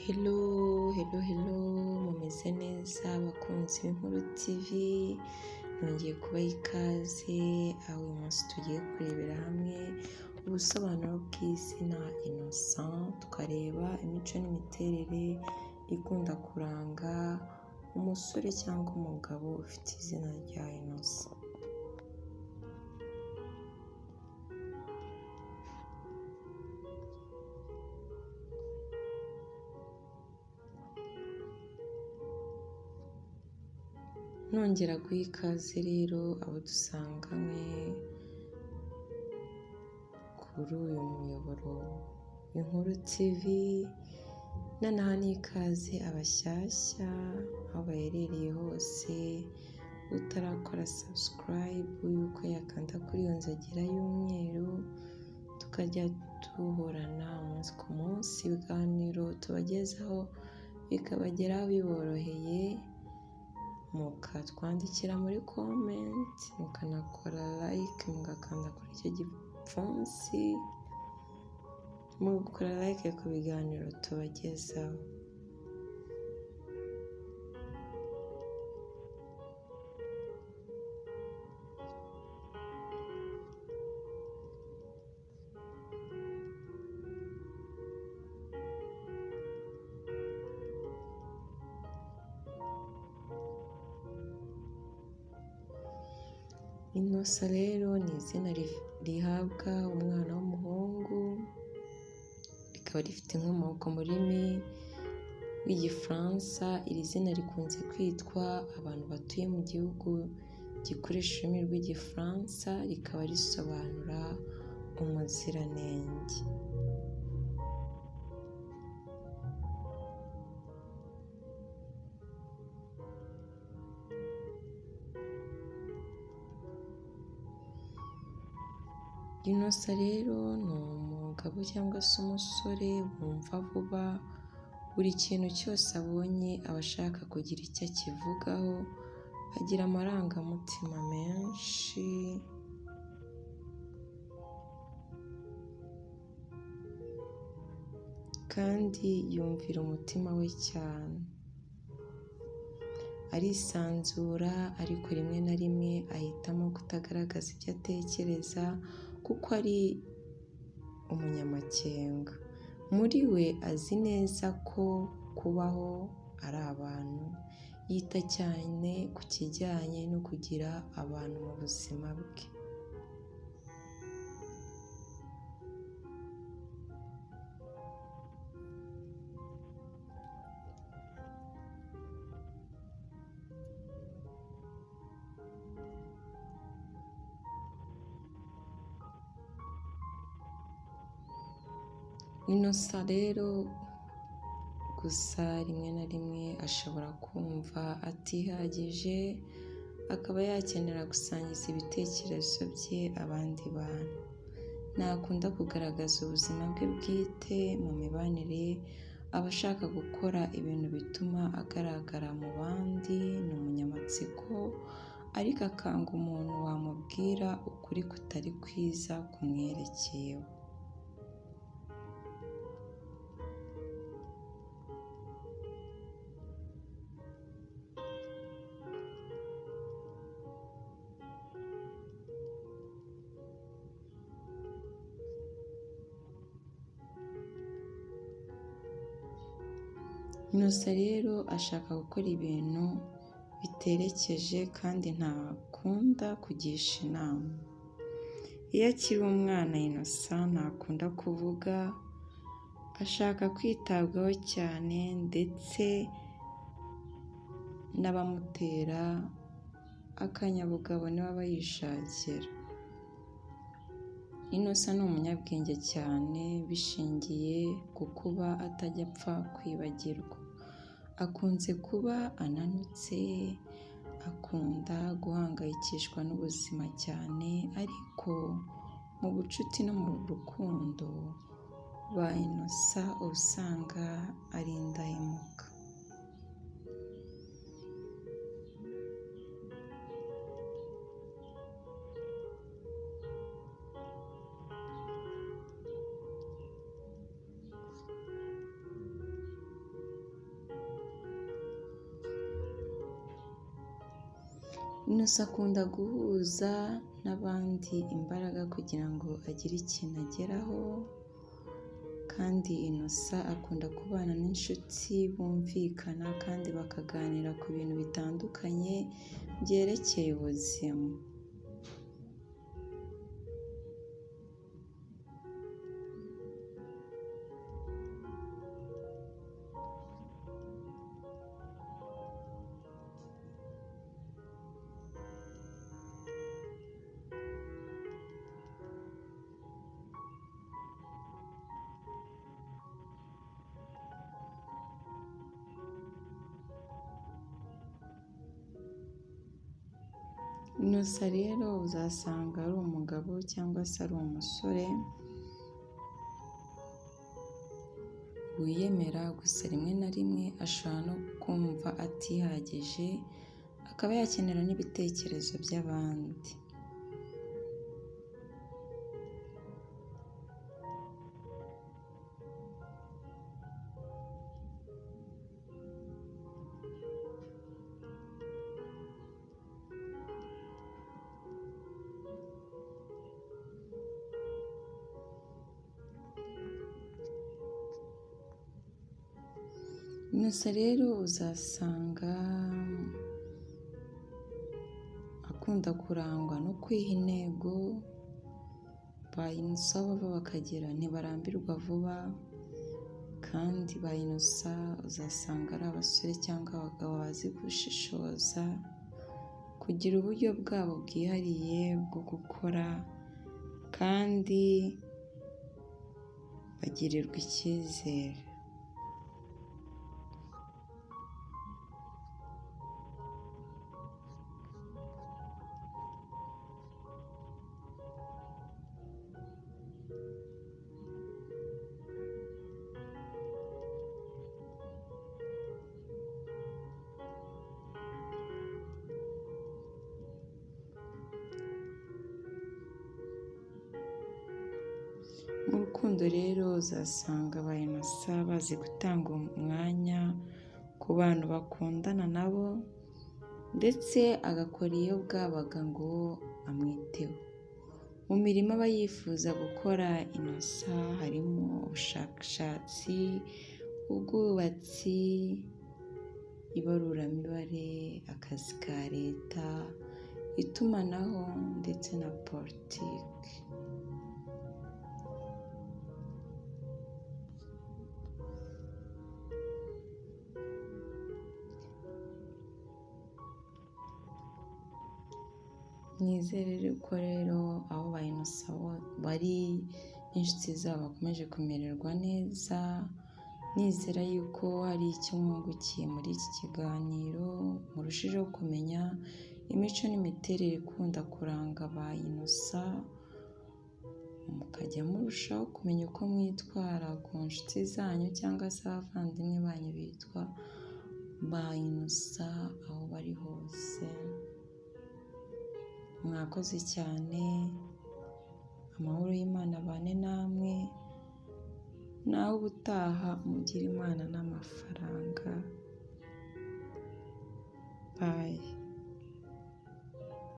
Hello, hello, hello, mumeze neza abakunzi b'Inkuru TV, nongeye kubaha ikaze, aho uyu munsi tugiye kurebera hamwe ubusobanuro bw'izina Innocent, tukareba imico n'imiterere ikunda kuranga umusore cyangwa umugabo ufite izina rya Innocent. Nongera guha ikaze rero abo dusanganywe kuri uyu muyoboro w'Inkuru TV, nanaha n'ikaze abashyashya aho baherereye hose, utarakora subscribe yuko yakanda kuri iyo nzogera y'umweru, tukajya duhorana umunsi ku munsi, ibiganiro tubagezaho bikabageraho biboroheye, mukatwandikira muri comment, mukanakora like, mugakanda kuri icyo gipfunsi, mugakora like ku biganiro tubagezaho. Innocent rero ni izina rihabwa umwana w'umuhungu, rikaba rifite inkomoko mu rurimi rw'Igifaransa. Iri zina rikunze kwitwa abantu batuye mu gihugu gikoresha ururimi rw'Igifaransa, rikaba risobanura umuziranenge. Innocent rero ni umugabo cyangwa se umusore wumva vuba, buri kintu cyose abonye aba ashaka kugira icyo akivugaho, agira amarangamutima menshi, kandi yumvira umutima we cyane. Arisanzura, ariko rimwe na rimwe ahitamo kutagaragaza ibyo atekereza kuko ari umunyamakenga. Muri we azi neza ko kubaho ari abantu, yita cyane ku kijyanye no kugira abantu mu buzima bwe. Innocent rero gusa rimwe na rimwe ashobora kumva atihagije, akaba yakenera gusangiza ibitekerezo bye abandi bantu. Ntakunda kugaragaza ubuzima bwe bwite mu mibanire, aba ashaka gukora ibintu bituma agaragara mu bandi. Ni umunyamatsiko, ariko akanga umuntu wamubwira ukuri kutari kwiza kumwerekeyeho. Innocent rero ashaka gukora ibintu biterekeje kandi ntakunda kugisha inama. Iyo akiri umwana Innocent ntakunda kuvuga, ashaka kwitabwaho cyane, ndetse n'abamutera akanyabugabo niwe aba yishakira. Innocent ni umunyabwenge cyane, bishingiye ku kuba atajya apfa kwibagirwa. Akunze kuba ananutse, akunda guhangayikishwa n'ubuzima cyane, ariko mu bucuti no mu rukundo ba Innocent usanga ari indahemuka. Innocent akunda guhuza n'abandi imbaraga kugira ngo agire ikintu ageraho, kandi Innocent akunda kubana n'inshuti bumvikana kandi bakaganira ku bintu bitandukanye byerekeye ubuzima. Innocent rero uzasanga ari umugabo cyangwa se ari umusore wiyemera, gusa rimwe na rimwe ashobora no kumva atihagije, akaba yakenera n'ibitekerezo by'abandi. Innocent rero uzasanga akunda kurangwa no kwiha intego. Ba Innocent bava bakagera ntibarambirwa vuba, kandi ba Innocent uzasanga ari abasore cyangwa abagabo bazi gushishoza, kugira uburyo bwabo bwihariye bwo gukora, kandi bagirirwa icyizere. Mu rukundo rero uzasanga ba Innocent bazi gutanga umwanya ku bantu bakundana nabo, ndetse agakora iyo bwabaga ngo amwiteho. Mu mirimo aba yifuza gukora Innocent harimo ubushakashatsi, ubwubatsi, ibaruramibare, akazi ka leta, itumanaho ndetse na politiki. Nizere ko rero aho ba Innocent bari n'inshuti zabo bakomeje kumererwa neza. Nizera yuko hari icyo mwungukiye muri iki kiganiro, murushijeho kumenya imico n'imiterere ikunda kuranga ba Innocent, mukajya murushaho kumenya uko mwitwara ku nshuti zanyu cyangwa se abavandimwe banyu bitwa ba Innocent aho bari hose. Mwakoze cyane, amahoro y'Imana abane namwe, nawe ubutaha mugira Imana n'amafaranga. Bye.